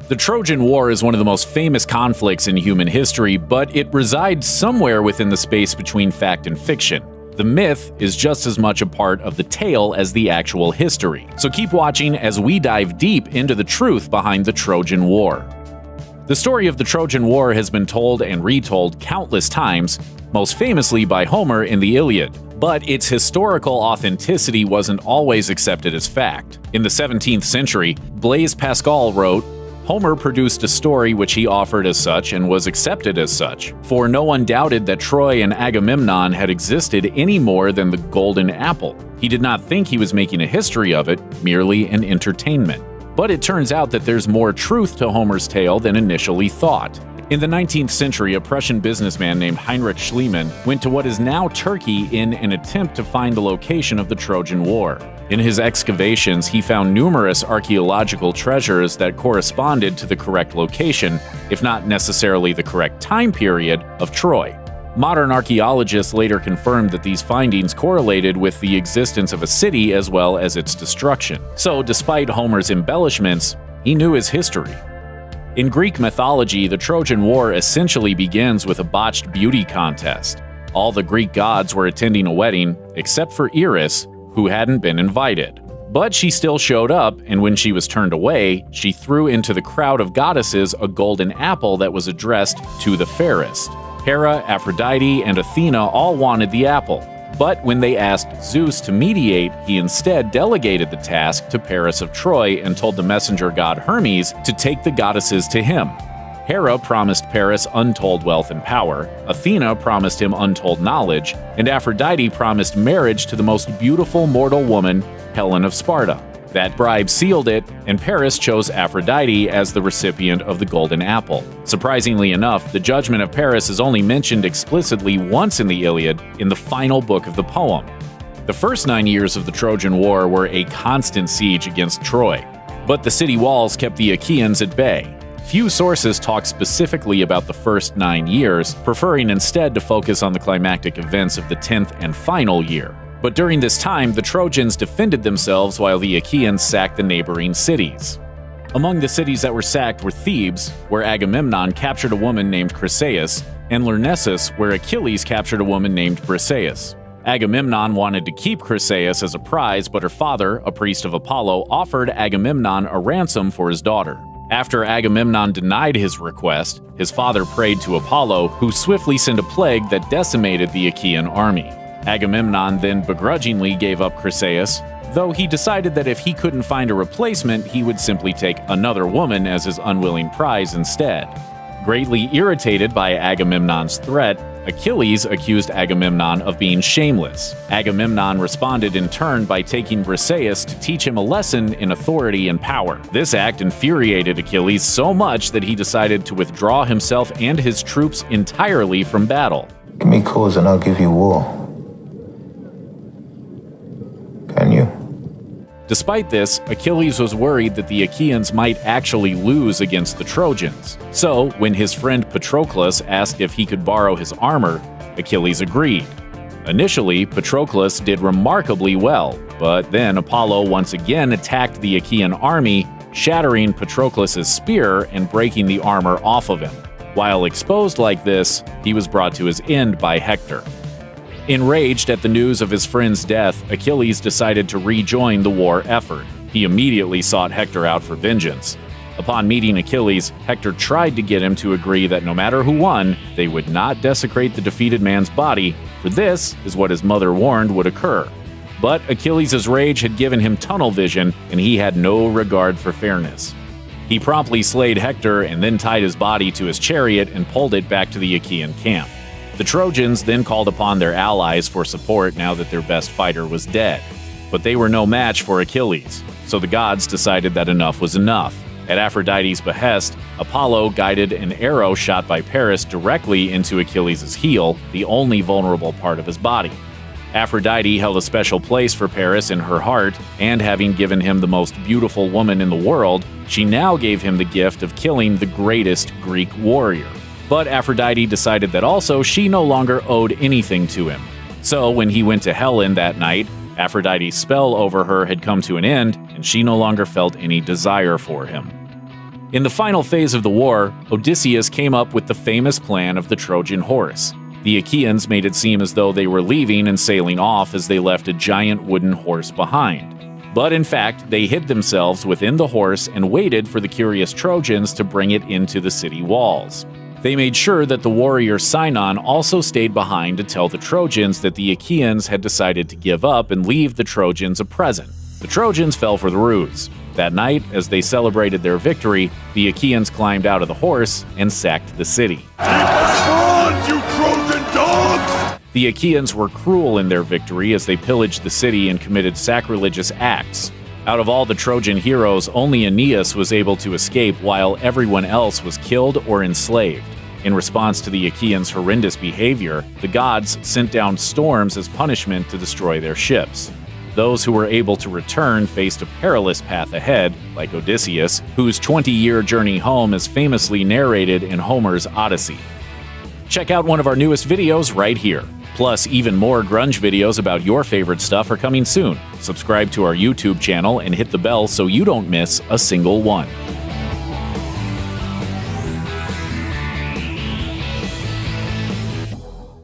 The Trojan War is one of the most famous conflicts in human history, but it resides somewhere within the space between fact and fiction. The myth is just as much a part of the tale as the actual history. So keep watching as we dive deep into the truth behind the Trojan War. The story of the Trojan War has been told and retold countless times, most famously by Homer in the Iliad. But its historical authenticity wasn't always accepted as fact. In the 17th century, Blaise Pascal wrote, "Homer produced a story which he offered as such and was accepted as such, for no one doubted that Troy and Agamemnon had existed any more than the golden apple. He did not think he was making a history of it, merely an entertainment." But it turns out that there's more truth to Homer's tale than initially thought. In the 19th century, a Prussian businessman named Heinrich Schliemann went to what is now Turkey in an attempt to find the location of the Trojan War. In his excavations, he found numerous archaeological treasures that corresponded to the correct location, if not necessarily the correct time period, of Troy. Modern archaeologists later confirmed that these findings correlated with the existence of a city as well as its destruction. So, despite Homer's embellishments, he knew his history. In Greek mythology, the Trojan War essentially begins with a botched beauty contest. All the Greek gods were attending a wedding, except for Eris, who hadn't been invited. But she still showed up, and when she was turned away, she threw into the crowd of goddesses a golden apple that was addressed to the fairest. Hera, Aphrodite, and Athena all wanted the apple. But when they asked Zeus to mediate, he instead delegated the task to Paris of Troy and told the messenger god Hermes to take the goddesses to him. Hera promised Paris untold wealth and power, Athena promised him untold knowledge, and Aphrodite promised marriage to the most beautiful mortal woman, Helen of Sparta. That bribe sealed it, and Paris chose Aphrodite as the recipient of the golden apple. Surprisingly enough, the judgment of Paris is only mentioned explicitly once in the Iliad, in the final book of the poem. The first 9 years of the Trojan War were a constant siege against Troy, but the city walls kept the Achaeans at bay. Few sources talk specifically about the first 9 years, preferring instead to focus on the climactic events of the 10th and final year. But during this time, the Trojans defended themselves while the Achaeans sacked the neighboring cities. Among the cities that were sacked were Thebes, where Agamemnon captured a woman named Chryseis, and Lyrnessus, where Achilles captured a woman named Briseis. Agamemnon wanted to keep Chryseis as a prize, but her father, a priest of Apollo, offered Agamemnon a ransom for his daughter. After Agamemnon denied his request, his father prayed to Apollo, who swiftly sent a plague that decimated the Achaean army. Agamemnon then begrudgingly gave up Chryseis, though he decided that if he couldn't find a replacement, he would simply take another woman as his unwilling prize instead. Greatly irritated by Agamemnon's threat, Achilles accused Agamemnon of being shameless. Agamemnon responded in turn by taking Briseis to teach him a lesson in authority and power. This act infuriated Achilles so much that he decided to withdraw himself and his troops entirely from battle. Give me cause and I'll give you war. Can you? Despite this, Achilles was worried that the Achaeans might actually lose against the Trojans. So, when his friend Patroclus asked if he could borrow his armor, Achilles agreed. Initially, Patroclus did remarkably well, but then Apollo once again attacked the Achaean army, shattering Patroclus's spear and breaking the armor off of him. While exposed like this, he was brought to his end by Hector. Enraged at the news of his friend's death, Achilles decided to rejoin the war effort. He immediately sought Hector out for vengeance. Upon meeting Achilles, Hector tried to get him to agree that no matter who won, they would not desecrate the defeated man's body, for this is what his mother warned would occur. But Achilles' rage had given him tunnel vision, and he had no regard for fairness. He promptly slayed Hector and then tied his body to his chariot and pulled it back to the Achaean camp. The Trojans then called upon their allies for support now that their best fighter was dead. But they were no match for Achilles, so the gods decided that enough was enough. At Aphrodite's behest, Apollo guided an arrow shot by Paris directly into Achilles' heel, the only vulnerable part of his body. Aphrodite held a special place for Paris in her heart, and having given him the most beautiful woman in the world, she now gave him the gift of killing the greatest Greek warrior. But Aphrodite decided that also she no longer owed anything to him. So when he went to Helen that night, Aphrodite's spell over her had come to an end, and she no longer felt any desire for him. In the final phase of the war, Odysseus came up with the famous plan of the Trojan horse. The Achaeans made it seem as though they were leaving and sailing off as they left a giant wooden horse behind. But in fact, they hid themselves within the horse and waited for the curious Trojans to bring it into the city walls. They made sure that the warrior Sinon also stayed behind to tell the Trojans that the Achaeans had decided to give up and leave the Trojans a present. The Trojans fell for the ruse. That night, as they celebrated their victory, the Achaeans climbed out of the horse and sacked the city. Keep us on, you Trojan dogs! The Achaeans were cruel in their victory as they pillaged the city and committed sacrilegious acts. Out of all the Trojan heroes, only Aeneas was able to escape while everyone else was killed or enslaved. In response to the Achaeans' horrendous behavior, the gods sent down storms as punishment to destroy their ships. Those who were able to return faced a perilous path ahead, like Odysseus, whose 20-year journey home is famously narrated in Homer's Odyssey. Check out one of our newest videos right here. Plus, even more grunge videos about your favorite stuff are coming soon. Subscribe to our YouTube channel and hit the bell so you don't miss a single one.